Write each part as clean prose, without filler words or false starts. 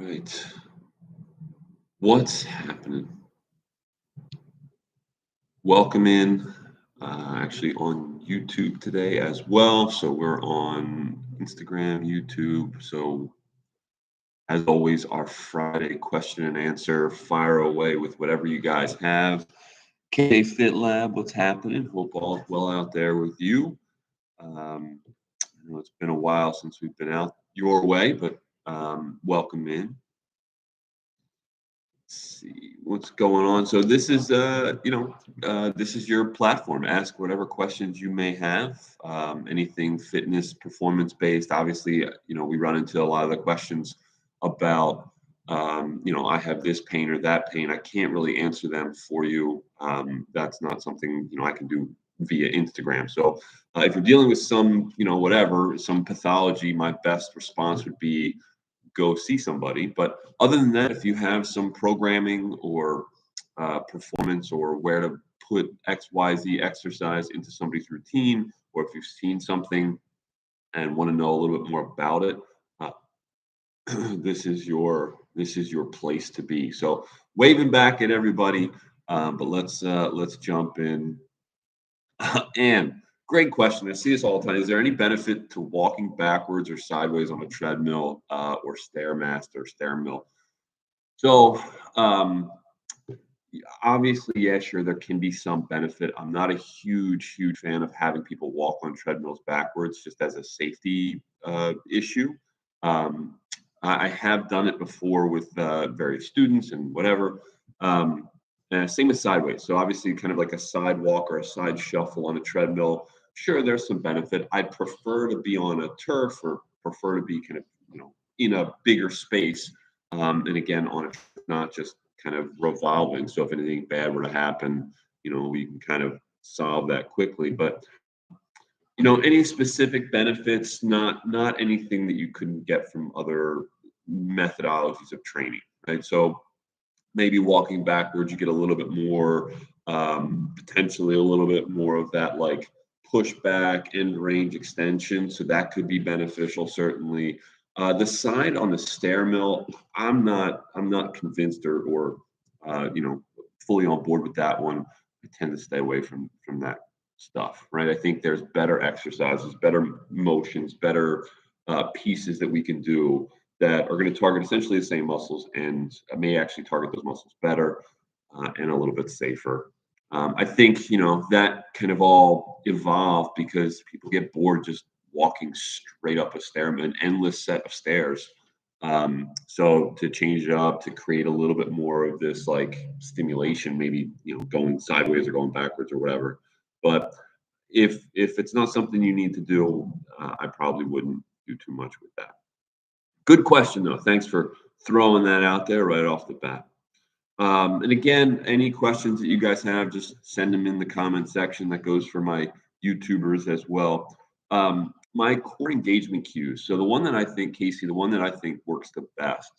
right. What's happening? Welcome in. Actually on YouTube today as well. So we're on Instagram, YouTube. So as always, our Friday question and answer. Fire away with whatever you guys have. K Fit Lab, what's happening? Hope all is well out there with you. I know it's been a while since we've been out your way, but welcome in. See what's going on. So this is this is your platform. Ask whatever questions you may have. Anything fitness, performance based. Obviously, we run into a lot of the questions about I have this pain or that pain. I can't really answer them for you. That's not something I can do via Instagram. So if you're dealing with some whatever some pathology, my best response would be go see somebody. But other than that, if you have some programming or performance or where to put XYZ exercise into somebody's routine, or if you've seen something and want to know a little bit more about it, uh, this is your place to be. So waving back at everybody, but let's jump in. And great question. I see this all the time. Is there any benefit to walking backwards or sideways on a treadmill or Stairmaster, Stairmill? So, obviously, yeah, sure, there can be some benefit. I'm not a huge fan of having people walk on treadmills backwards just as a safety issue. Um, I have done it before with various students and whatever. Um, and same with sideways. So obviously, kind of like a sidewalk or a side shuffle on a treadmill. Sure, there's some benefit. I'd prefer to be on a turf or prefer to be kind of in a bigger space. And again, on a not just kind of revolving. So if anything bad were to happen, we can kind of solve that quickly. But any specific benefits, not anything that you couldn't get from other methodologies of training, right? So maybe walking backwards, you get a little bit more, potentially a little bit more of that like pushback and range extension. So that could be beneficial, certainly. The side on the stair mill, I'm not convinced or fully on board with that one. I tend to stay away from that stuff, right? I think there's better exercises, better motions, better pieces that we can do that are going to target essentially the same muscles and may actually target those muscles better and a little bit safer. I think that kind of all evolved because people get bored just walking straight up a stair, an endless set of stairs. So to change it up, to create a little bit more of this like stimulation, maybe going sideways or going backwards or whatever. But if it's not something you need to do, I probably wouldn't do too much with that. Good question, though. Thanks for throwing that out there right off the bat. And again, any questions that you guys have, just send them in the comment section. That goes for my YouTubers as well. My core engagement cues. So the one that I think, Casey, the one that I think works the best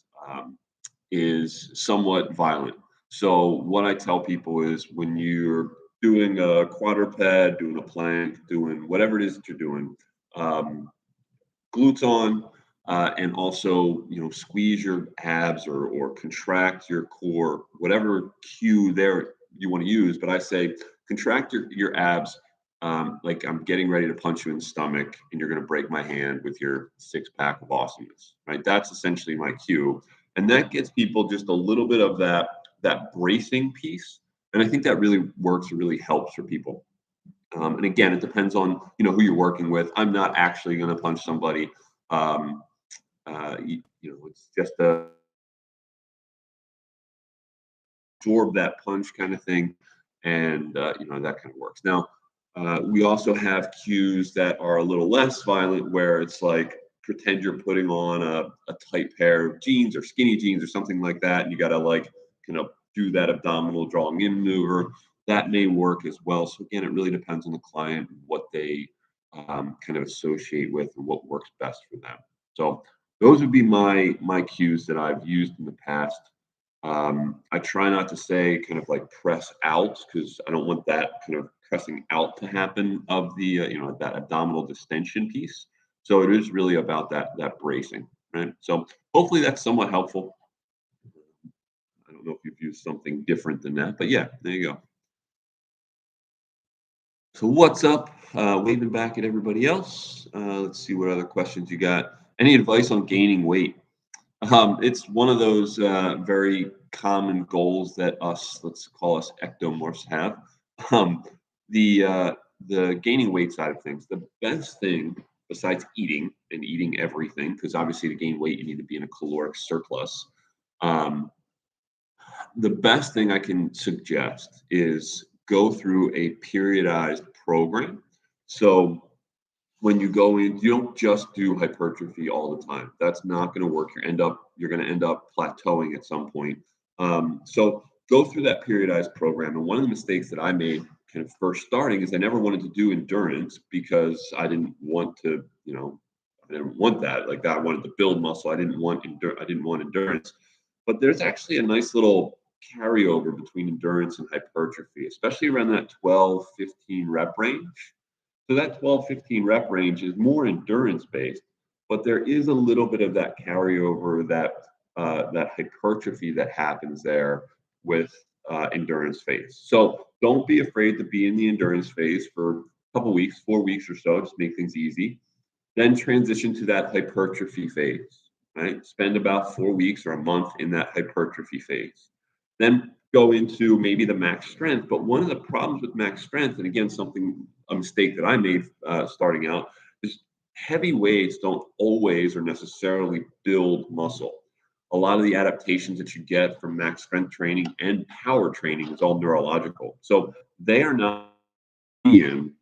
is somewhat violent. So what I tell people is when you're doing a quadruped, doing a plank, doing whatever it is that you're doing, um, glutes on, and also squeeze your abs or contract your core, whatever cue there you want to use. But I say contract your abs, like I'm getting ready to punch you in the stomach and you're going to break my hand with your six pack of awesomeness, right? That's essentially my cue, and that gets people just a little bit of that bracing piece, and I think that really works, really helps for people. And again, it depends on who you're working with. I'm not actually going to punch somebody. Um, it's just a absorb that punch kind of thing, and that kind of works. Now, we also have cues that are a little less violent, where it's like pretend you're putting on a tight pair of jeans or skinny jeans or something like that, and you got to like kind of do that abdominal drawing in maneuver. That may work as well. So again, it really depends on the client and what they kind of associate with and what works best for them. So those would be my cues that I've used in the past. I try not to say kind of like press out because I don't want that kind of pressing out to happen of the that abdominal distension piece. So it is really about that bracing. right? So hopefully that's somewhat helpful. I don't know if you've used something different than that, but yeah, there you go. So what's up? Waving back at everybody else. Let's see what other questions you got. Any advice on gaining weight? It's one of those very common goals that let's call us ectomorphs, have. Um, the gaining weight side of things, the best thing besides eating and eating everything, because obviously to gain weight you need to be in a caloric surplus. Um, the best thing I can suggest is go through a periodized program. So when you go in, you don't just do hypertrophy all the time. That's not going to work. You're going to end up plateauing at some point. So go through that periodized program. And one of the mistakes that I made kind of first starting is I never wanted to do endurance because I didn't want to, I didn't want that. Like I wanted to build muscle. I didn't want endurance. But there's actually a nice little carryover between endurance and hypertrophy, especially around that 12, 15 rep range. So that 12, 15 rep range is more endurance based, but there is a little bit of that carryover, that hypertrophy that happens there with endurance phase. So don't be afraid to be in the endurance phase for a couple weeks, 4 weeks or so, just make things easy. Then transition to that hypertrophy phase, right? Spend about 4 weeks or a month in that hypertrophy phase. Then go into maybe the max strength. But one of the problems with max strength, and again, a mistake that I made starting out, is heavy weights don't always or necessarily build muscle. A lot of the adaptations that you get from max strength training and power training is all neurological. So they are not in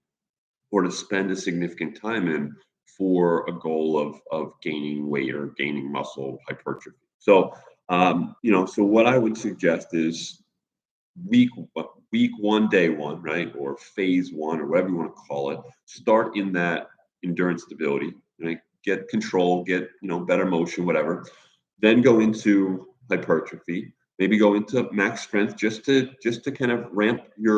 or to spend a significant time in for a goal of gaining weight or gaining muscle hypertrophy. So so what I would suggest is week week one, day one, right, or phase one, or whatever you want to call it. Start in that endurance stability, right? Get control, get better motion, whatever. Then go into hypertrophy. Maybe go into max strength just to kind of ramp your